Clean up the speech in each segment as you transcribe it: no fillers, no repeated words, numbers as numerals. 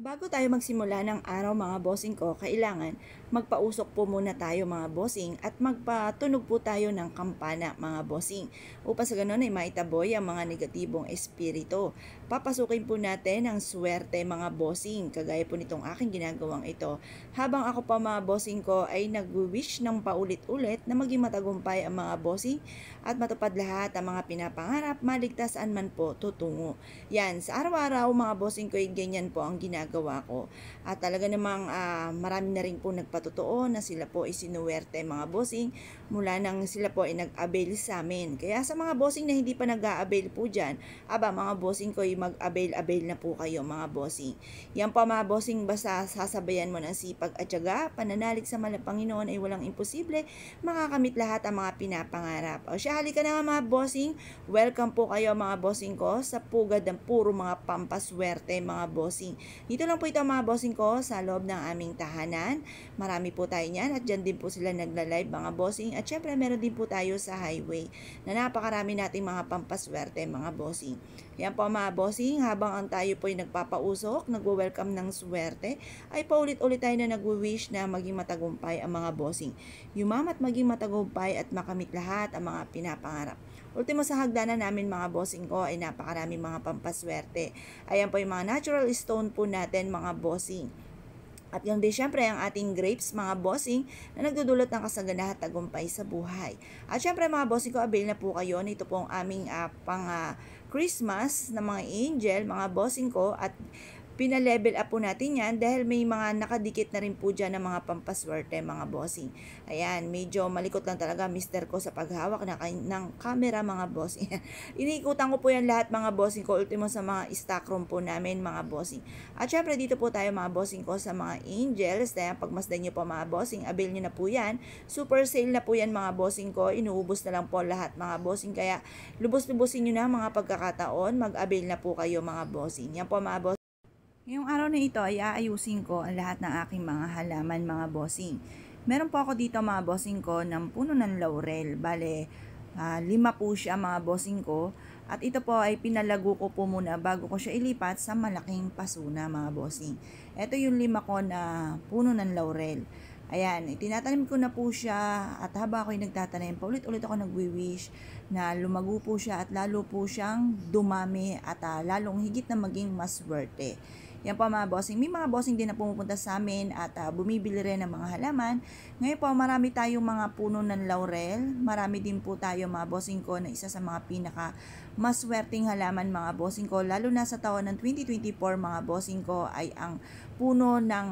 Bago tayo magsimula ng araw mga bossing ko, kailangan magpausok po muna tayo mga bossing at magpatunog po tayo ng kampana mga bossing. Upang sa ganun ay maitaboy ang mga negatibong espiritu. Papasukin po natin ang swerte mga bossing, kagaya po nitong aking ginagawang ito. Habang ako pa mga bossing ko ay nag-wish ng paulit-ulit na maging matagumpay ang mga bossing at matupad lahat ang mga pinapangarap, maligtas saan man po tutungo. Yan, sa araw-araw mga bossing ko ay ganyan po ang ginagawa ko. At talaga namang marami na rin po nagpatotoo na sila po ay sinuwerte mga bossing mula nang sila po ay nag-avail sa amin. Kaya sa mga bossing na hindi pa nag-a-avail po dyan, mga bossing ko ay mag-avail na po kayo mga bossing. Yan po mga bossing, basta sasabayan mo ng sipag at tiyaga, pananalig sa Panginoon ay walang imposible, makakamit lahat ang mga pinapangarap. O siya, halika na nga mga bossing, welcome po kayo mga bossing ko sa pugad ng puro mga pampaswerte mga bossing. Dito lang po ito mga bossing ko sa loob ng aming tahanan. Marami po tayo niyan at dyan din po sila nagla-live mga bossing. At syempre meron din po tayo sa highway na napakarami nating mga pampaswerte mga bossing. Yan po mga bossing, habang ang tayo po ay nagpapausok, nagwo-welcome ng swerte, ay paulit-ulit tayo na nagwi-wish na maging matagumpay ang mga bossing. Yumamat maging matagumpay at makamit lahat ang mga pinapangarap. Ultimo sa hagdanan namin mga bossing ko ay napakarami mga pampaswerte. Ayan po yung mga natural stone po natin mga bossing. At yung din syempre ang ating grapes mga bossing na nagdudulot ng kasaganahan at tagumpay sa buhay. At syempre mga bossing ko, avail na po kayo nito pong aming Christmas na mga angel mga bossing ko, at pinalevel up po natin yan dahil may mga nakadikit na rin po dyan ng mga pampaswerte mga bossing. Ayan, medyo malikot lang talaga mister ko sa paghawak ng camera mga bossing. Iniikutan ko po yan lahat mga bossing ko, ultimo sa mga stock room po namin mga bossing. At syempre dito po tayo mga bossing ko sa mga angels. Kaya pagmasdan nyo po mga bossing, avail nyo na po yan. Super sale na po yan mga bossing ko, inuubos na lang po lahat mga bossing. Kaya lubos-lubusin nyo na mga pagkakataon, mag-avail na po kayo mga bossing. Yan po mga bossing. Ngayong araw na ito ay aayusin ko ang lahat ng aking mga halaman mga bossing. Meron po ako dito mga bossing ko ng puno ng laurel. Bale, 5 po siya mga bossing ko. At ito po ay pinalago ko po muna bago ko siya ilipat sa malaking pasuna mga bossing. Ito yung 5 ko na puno ng laurel. Ayan, itinatanim ko na po siya at habang ako'y nagtatanim, paulit-ulit ako nagwi-wish na lumago po siya at lalo po siyang dumami at lalong higit na maging maswerte. Yan po mga bossing. May mga bossing din na pumupunta sa amin at bumibili rin ng mga halaman. Ngayon po marami tayong mga puno ng laurel. Marami din po tayo mga bossing ko na isa sa mga pinaka maswerteng halaman mga bossing ko. Lalo na sa taon ng 2024 mga bossing ko ay ang puno ng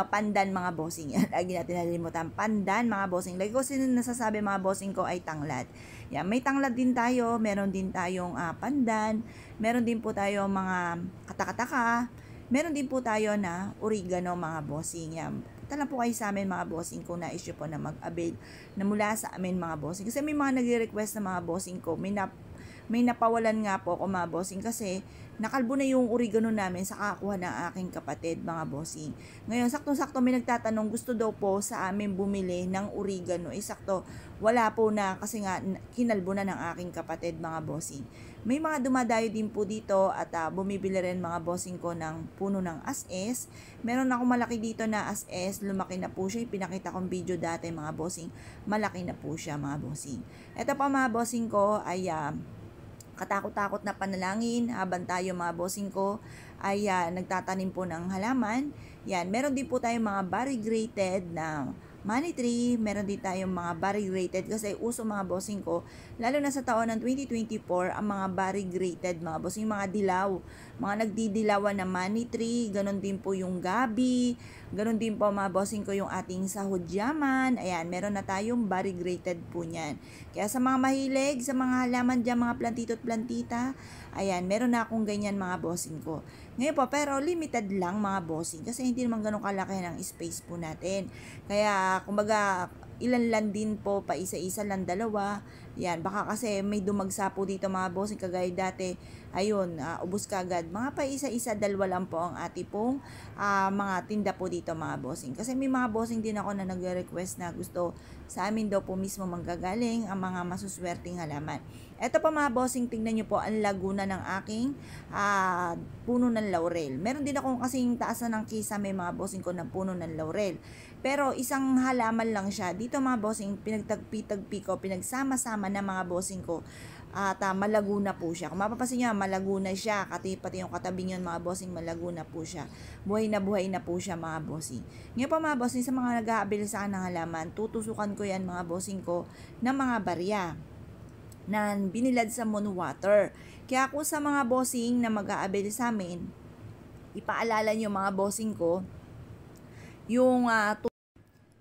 pandan mga bossing. Lagi natin nalilimutan. Pandan mga bossing. Lagi ko nasasabi mga bossing ko ay tanglad. Yan, may tanglad din tayo, meron din tayong pandan, meron din po tayo mga katakataka, meron din po tayo na oregano mga bossing. Yan, punta lang po kayo sa amin mga bossing ko na issue po na mag-avail na mula sa amin mga bossing. Kasi may mga nagre-request na mga bossing ko, may napawalan nga po ako mga bossing kasi nakalbo na yung oregano namin sa kakuha ng aking kapatid mga bossing. Ngayon, sakto-sakto may nagtatanong gusto daw po sa amin bumili ng oregano. Sakto, wala po na kasi nga kinalbo na ng aking kapatid mga bossing. May mga dumadayo din po dito at bumibili rin mga bossing ko ng puno ng as-es. Meron ako malaki dito na as-es, lumaki na po siya. Pinakita kong video dati mga bossing, malaki na po siya mga bossing. Ito pa mga bossing ko ay katakot-takot na panalangin habang tayo mga bossing ko ay nagtatanim po ng halaman. Yan, meron din po tayong mga variegated na money tree, meron din tayong mga variegated kasi uso mga bossing ko, lalo na sa taon ng 2024, ang mga variegated mga bossing, mga dilaw, mga nagdidilawan na money tree, ganon din po yung gabi, ganon din po mga bossing ko yung ating sahudyaman. Ayan, meron na tayong variegated po niyan. Kaya sa mga mahilig, sa mga halaman dyan, mga plantito at plantita, ayan, meron na akong ganyan mga bossing ko. Ngayon po, pero limited lang mga bossing kasi hindi naman ganun kalaki ng space po natin. Kaya, kumbaga, ilan lang din po, pa isa-isa lang, dalawa, Yan, baka kasi may dumagsa po dito mga bossing kagaya dati. Ayun, ubos ka agad. Mga pa isa-isa, dalawa lang po ang ati pong mga tinda po dito mga bossing. Kasi may mga bossing din ako na nagre-request na gusto sa amin daw po mismo manggagaling ang mga masuswerteng halaman. Eto pa mga bossing, tingnan nyo po ang laguna ng aking puno ng laurel. Meron din akong kasing taasan ng kisame mga bossing ko ng puno ng laurel. Pero isang halaman lang siya. Dito mga bossing, pinagtagpi-tagpi ko, pinagsama-sama na mga bossing ko. At malaguna po siya. Kung mapapasin nyo, malaguna siya. Pati yung katabi nyo mga bossing, malaguna po siya. Buhay na po siya mga bossing. Ngayon pa mga bossing, sa mga nag-aabil sa akin ng halaman, tutusukan ko yan mga bossing ko ng mga barya na binilad sa moon water. Kaya kung sa mga bossing na mag-aabil sa amin, ipaalala nyo mga bossing ko, yung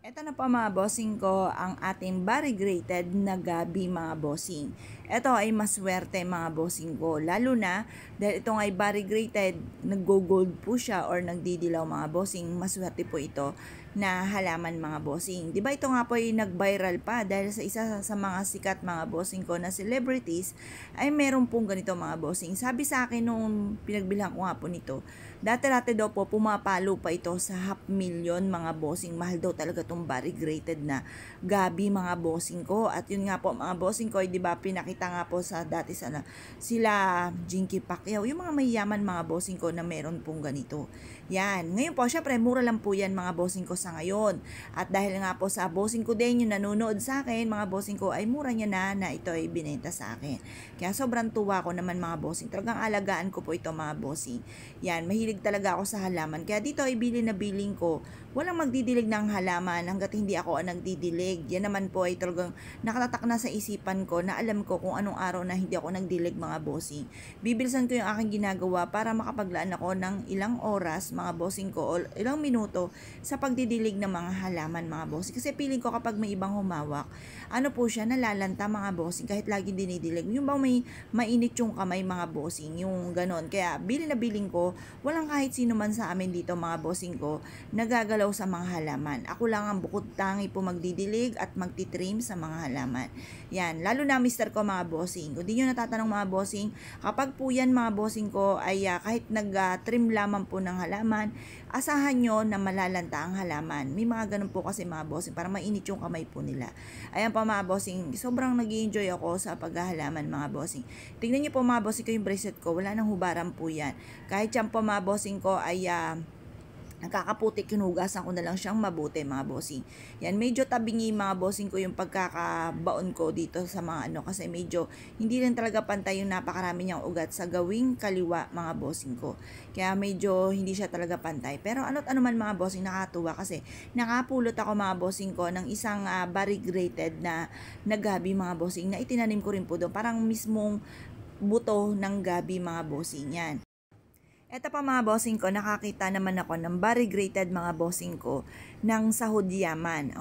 eto na po mga bossing ko, ang ating variegated na gabi mga bossing. Ito ay maswerte mga bossing ko. Lalo na dahil ito ay variegated, nag-gold po siya or nagdidilaw mga bossing. Maswerte po ito na halaman mga bossing. Diba ito nga po ay nag-viral pa dahil sa isa sa mga sikat mga bossing ko na celebrities ay meron pong ganito mga bossing. Sabi sa akin nung pinagbilhan ko nga po nito, dati-dati daw po pumapalo pa ito sa 500,000 mga bossing. Mahal daw talaga itong variegated na gabi mga bossing ko. At yun nga po mga bossing ko, di ba pinakita nga po sa dati sana sila Jinky Pacquiao, yung mga mayayaman mga bossing ko na meron pong ganito. Yan. Ngayon po, syempre, mura lang po yan mga bossing ko sa ngayon. At dahil nga po sa bossing ko din yung nanonood sa akin, mga bossing ko ay mura niya na ito ay binenta sa akin. Kaya sobrang tuwa ko naman mga bossing. Talagang alagaan ko po ito mga bossing. Yan, mahilig talaga ako sa halaman. Kaya dito ay bilin na biling ko. Walang magdidilig ng halaman hanggat hindi ako ang nagdidilig. Yan naman po ay talagang nakatatak na sa isipan ko na alam ko kung anong araw na hindi ako nagdilig mga bossing. Bibilisan ko yung aking ginagawa para makapaglaan ako ng ilang oras mga bossing ko o ilang minuto sa pagdidilig ng mga halaman mga bossing. Kasi feeling ko kapag may ibang humawak, ano po siya, nalalanta mga bossing kahit lagi dinidilig. Yung bang may mainit yung kamay mga bossing, yung ganon. Kaya bilin na biling ko, walang kahit sino man sa amin dito mga bossing ko nagagalaw sa mga halaman. Ako lang ang bukod tangi po magdidilig at magtitrim sa mga halaman. Yan, lalo na mister ko mga bossing. Kung di nyo natatanong mga bossing, kapag po yan mga bossing ko ay kahit nag-trim lamang po ng halaman, asahan nyo na malalanta ang halaman. May mga ganun po kasi mga bossing para mainit yung kamay po nila. Ayan pa mga bossing, sobrang nag-enjoy ako sa paghahalaman mga bossing. Tingnan nyo po mga bossing ko yung bracelet ko, wala nang hubaran po yan. Kahit yan po mga bossing ko ay nakakaputik, kinugasan ko na lang siyang mabuti mga bossing. Yan, medyo tabingi mga bossing ko yung pagkakabaon ko dito sa mga kasi medyo hindi rin talaga pantay yung napakarami niyang ugat sa gawing kaliwa mga bossing ko. Kaya medyo hindi siya talaga pantay. Pero ano't ano man mga bossing, nakatuwa kasi nakapulot ako mga bossing ko ng isang variegated na gabi mga bossing na itinanim ko rin po doon. Parang mismong buto ng gabi mga bossing yan. Eto pa mga bossing ko, nakakita naman ako ng variegated mga bossing ko ng sahod yaman.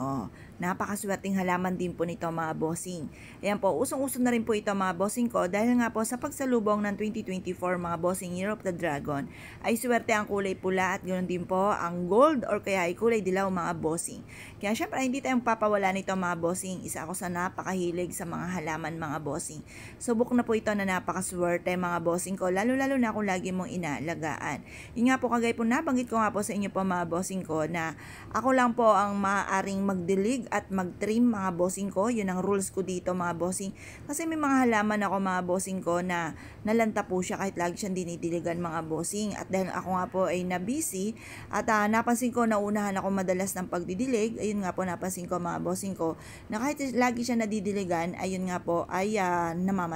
Napakaswerteng halaman din po nito mga bossing. Ayan po, usong-uso na rin po ito mga bossing ko dahil nga po sa pagsalubong ng 2024 mga bossing Year of the Dragon ay swerte ang kulay pula at ganoon din po ang gold or kaya ay kulay dilaw mga bossing. Kaya syempre hindi tayong papawala nito mga bossing. Isa ako sa napakahilig sa mga halaman mga bossing. Subok na po ito na napakaswerte mga bossing ko, lalo-lalo na kung lagi mong inaalagaan. Yun nga po, kagaya po nabanggit ko nga po sa inyo po mga bossing ko na ako lang po ang maaaring magdilig at mag-trim mga bossing ko. Yun ang rules ko dito mga bossing. Kasi may mga halaman ako mga bossing ko na nalanta po siya kahit lagi siyang dinidiligan mga bossing. At dahil ako nga po ay na-busy at napansin ko na unahan ako madalas ng pagdidilig, ayun nga po napansin ko mga bossing ko na kahit lagi siya nadidiligan, ayun nga po ay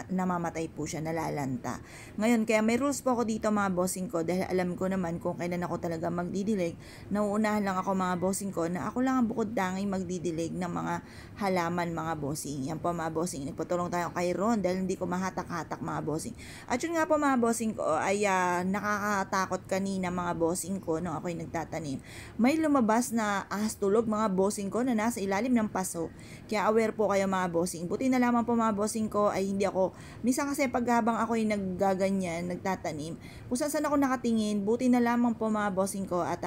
namamatay po siya, nalalanta. Ngayon, kaya may rules po ako dito mga bossing ko dahil alam ko naman kung kailan ako talaga magdidilig. Nauunahan lang ako mga bossing ko na ako lang ang bukod tanging magdidilig ng mga halaman mga bossing. Yan po mga bossing, nagpatulong tayo kay Ron dahil hindi ko mahatak-hatak mga bossing. At yun nga po mga bossing ko ay nakakatakot kanina mga bossing ko nung ako'y nagtatanim. May lumabas na ahas tulog mga bossing ko na nasa ilalim ng paso. Kaya aware po kayo mga bossing. Buti na lamang po mga bossing ko ay hindi ako, minsan kasi paghabang ako'y naggaganyan, nagtatanim, kung saan ako nakatingin, buti na lamang po mga bossing ko at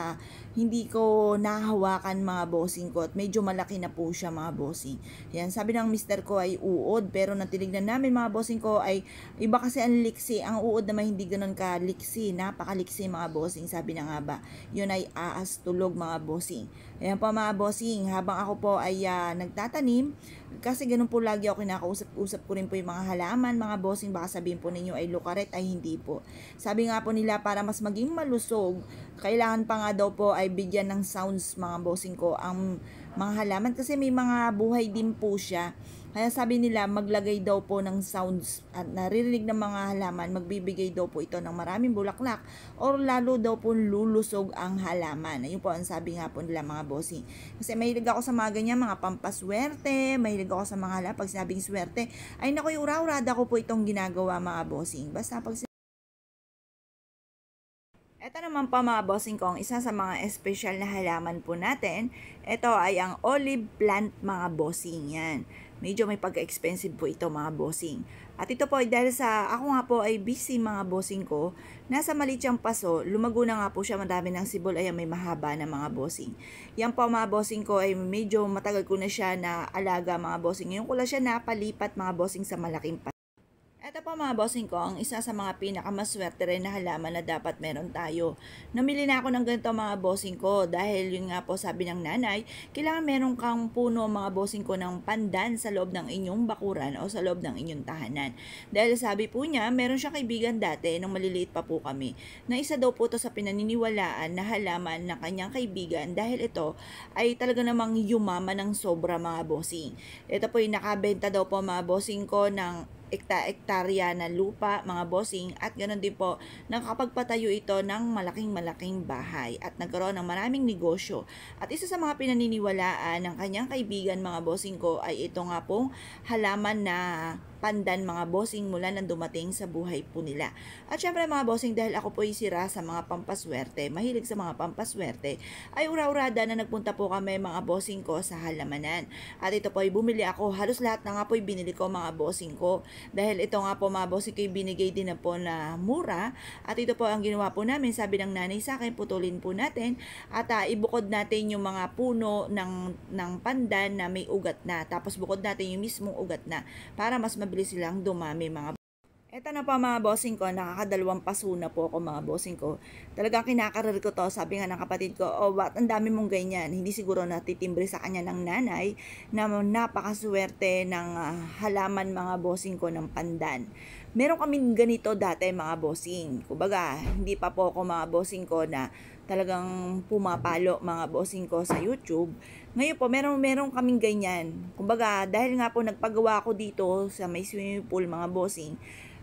hindi ko nahawakan mga bossing ko at medyo malaki na po siya mga bossing. Yan, sabi ng mister ko ay uod, pero nang tinignan namin mga bossing ko ay iba kasi ang liksi. Ang uod naman hindi ganun ka liksi, napakaliksi mga bossing. Sabi na nga ba, yun ay aas tulog mga bossing. Ayan po mga bossing, habang ako po ay nagtatanim, kasi ganun po lagi ako kinakausap ko rin po yung mga halaman mga bossing. Baka sabihin po ninyo ay lukaret, ay hindi po. Sabi nga po nila para mas maging malusog, kailangan pa nga daw po ay bigyan ng sounds mga bossing ko ang mga halaman, kasi may mga buhay din po siya. Kaya sabi nila maglagay daw po ng sounds at naririnig ng mga halaman, magbibigay daw po ito ng maraming bulaklak or lalo daw po lulusog ang halaman. Ayun po ang sabi nga po nila mga bossing. Kasi mahilig ako sa mga ganyan, mga pampaswerte, mahilig ako sa mga halaman. Pag sinabing swerte, ay naku, ura-urada ko po itong ginagawa mga bossing. Basta pag ito naman pa mga bossing ko, ang isa sa mga espesyal na halaman po natin, ito ay ang olive plant mga bossing yan. Medyo may pagka-expensive po ito mga bossing. At ito po ay dahil sa ako nga po ay busy mga bossing ko, nasa maliit siyang paso, lumago na nga po siya, madami ng sibol, ayan may mahaba na mga bossing. Yan po mga bossing ko ay medyo matagal ko na siya na alaga mga bossing. Ngayon ko lang siya napalipat mga bossing sa malaking paso. Ito po mga bossing ko, ang isa sa mga pinakamaswerte rin na halaman na dapat meron tayo. Namili na ako ng ganito mga bossing ko dahil yun nga po sabi ng nanay, kailangan meron kang puno mga bossing ko ng pandan sa loob ng inyong bakuran o sa loob ng inyong tahanan. Dahil sabi po niya, meron siyang kaibigan dati nung maliliit pa po kami, na isa daw po to sa pinaniniwalaan na halaman ng kanyang kaibigan dahil ito ay talaga namang yumaman ng sobra mga bossing. Ito po yung nakabenta daw po mga bossing ko ng ektarya na lupa mga bossing, at ganoon din po nakakapagpatayo ito ng malaking bahay at nagkaroon ng maraming negosyo. At isa sa mga pinaniniwalaan ng kanyang kaibigan mga bossing ko ay ito nga pong halaman na pandan mga bossing mula nang dumating sa buhay po nila. At syempre mga bossing, dahil ako po ay sira sa mga pampaswerte, mahilig sa mga pampaswerte, ay ura-urada na nagpunta po kami mga bossing ko sa halamanan. At ito po ay bumili ako, halos lahat na nga po ay binili ko mga bossing ko. Dahil ito nga po mga bossing ko ay binigay din na po na mura. At ito po ang ginawa po namin, sabi ng nanay sa akin, putulin po natin at ibukod natin yung mga puno ng pandan na may ugat na. Tapos bukod natin yung mismong ugat na para mas mabilis silang dumami mga. Eto na pa mga bossing ko, nakakadalawang paso na po ako mga bossing ko. Talagang kinakarir ko to, sabi nga ng kapatid ko, oh ba't ang dami mong ganyan? Hindi siguro natitimbre sa kanya ng nanay na napakaswerte ng halaman mga bossing ko ng pandan. Meron kaming ganito dati mga bossing. Kumbaga, hindi pa po ako mga bossing ko na talagang pumapalo mga bossing ko sa YouTube. Ngayon po, meron kaming ganyan. Kumbaga, dahil nga po nagpagawa ako dito sa may swimming pool mga bossing,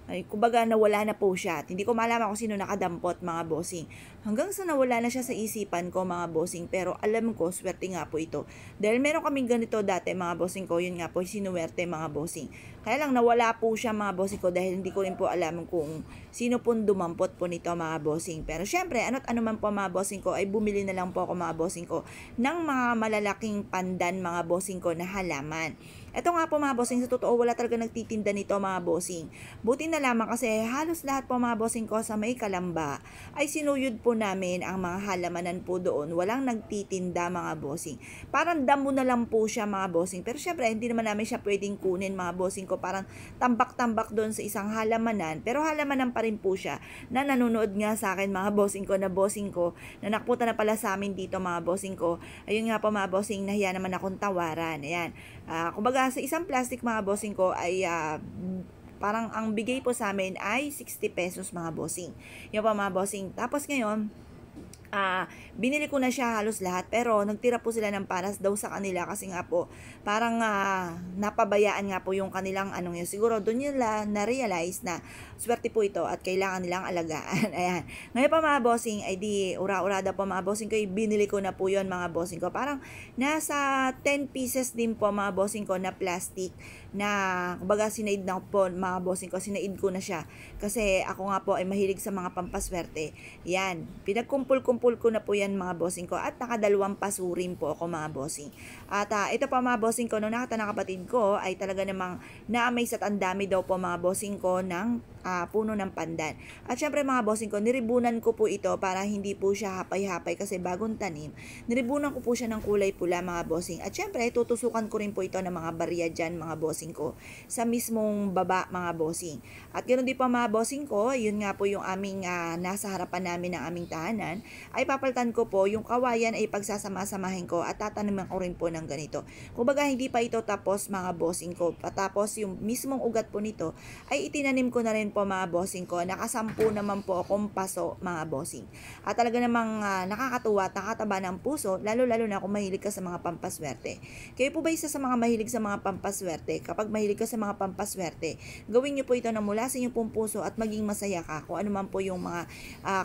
ay kumbaga nawala na po siya. At hindi ko malaman kung sino nakadampot mga bossing. Hanggang sa nawala na siya sa isipan ko mga bossing, pero alam ko swerte nga po ito. Dahil meron kaming ganito dati mga bossing ko, yun nga po sinuwerte mga bossing. Kaya lang nawala po siya mga bossing ko dahil hindi ko rin po alam kung sino po dumampot po nito mga bossing. Pero syempre, ano man po mga bossing ko, ay bumili na lang po ako mga bossing ko ng mga malalaking pandan mga bossing ko na halaman. Ito nga po mga bossing, sa totoo wala talaga nagtitinda nito mga bossing. Buti na lamang kasi halos lahat po mga bossing ko sa may Kalamba ay sinuyod po namin ang mga halamanan po doon. Walang nagtitinda mga bossing. Parang damo na lang po siya mga bossing. Pero syempre hindi naman namin siya pwedeng kunin mga bossing ko. Parang tambak-tambak doon sa isang halamanan. Pero halamanan pa rin po siya na nanonood nga sa akin mga bossing ko na nakpunta na pala sa amin dito mga bossing ko. Ayun nga po mga bossing, nahiya naman akong tawaran. Ayan. Kumbaga sa isang plastic mga bossing ko ay parang ang bigay po sa amin ay 60 pesos mga bossing. Yung pa mga bossing. Tapos ngayon, binili ko na siya halos lahat, pero nagtira po sila ng paras daw sa kanila kasi nga po parang napabayaan nga po yung kanilang anong yun. Siguro doon nila na-realize na swerte po ito at kailangan nilang alagaan. Ayan. Ngayon pa mga bossing, ay di ura-urada po mga bossing ko, binili ko na po yon mga bossing ko. Parang nasa 10 pieces din po mga bossing ko na plastic na kumbaga sinaid na po mga bossing ko, sinaid ko na siya kasi ako nga po ay mahilig sa mga pampaswerte. Yan, pinagkumpul-kumpul ko na po yan mga bossing ko at nakadalawang pasurin po ako mga bossing. At ito pa mga bossing ko, nung nakita ng kapatid ko ay talaga namang na-amaze at ang dami daw po mga bossing ko ng puno ng pandan. At syempre mga bossing ko, niribunan ko po ito para hindi po siya hapay-hapay kasi bagong tanim. Niribunan ko po siya ng kulay pula mga bossing. At syempre, tutusukan ko rin po ito ng mga barya dyan mga bossing ko sa mismong baba mga bossing. At ganoon din po mga bossing ko, yun nga po yung aming nasa harapan namin ng aming tahanan, ay papalitan ko po yung kawayan ay pagsasama-samahin ko at tataniman ko rin po ng ganito. Kumbaga hindi pa ito tapos mga bossing ko. Tapos yung mismong ugat po nito ay itinanim ko na rin po mga bossing ko. Nakasampu naman po akong paso mga bossing. At talaga namang nakakatuwa at nakataba ng puso, lalo-lalo na kung mahilig ka sa mga pampaswerte. Kayo po ba isa sa mga mahilig sa mga pampaswerte? Kapag mahilig ka sa mga pampaswerte, gawin niyo po ito na mula sa inyong pong puso at maging masaya ka kung ano man po yung mga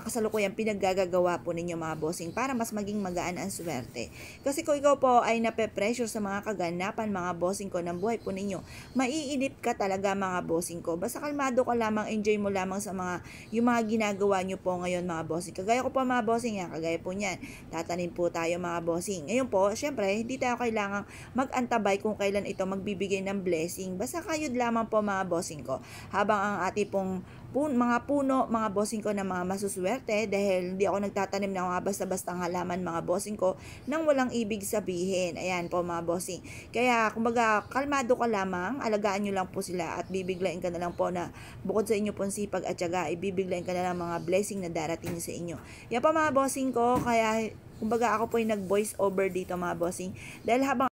kasalukuyang pinaggagawa po ninyo mga bossing para mas maging magaan ang swerte. Kasi kung ikaw po ay nape-pressure sa mga kaganapan mga bossing ko ng buhay po ninyo, maiinip ka talaga mga bossing ko. Basta kalmado ka lamang, enjoy mo lamang sa yung mga ginagawa nyo po ngayon mga bossing. Kagaya ko po mga bossing yan, kagaya po niyan, tatanim po tayo mga bossing. Ngayon po, syempre, hindi tayo kailangang mag-antabay kung kailan ito magbibigay ng blessing. Basta kayod lamang po mga bossing ko. Habang ang ating pong mga puno, mga bossing ko na mga masuswerte dahil hindi ako nagtatanim ng mga basta-bastang halaman mga bossing ko nang walang ibig sabihin. Ayan po mga bossing. Kaya kumbaga kalmado ka lamang, alagaan nyo lang po sila at bibiglain ka na lang po na bukod sa inyo pong sipag at tiyaga, ibibiglain ka na lang mga blessing na darating sa inyo. Yan po mga bossing ko, kaya kumbaga ako po yung nag-voice over dito mga bossing dahil habang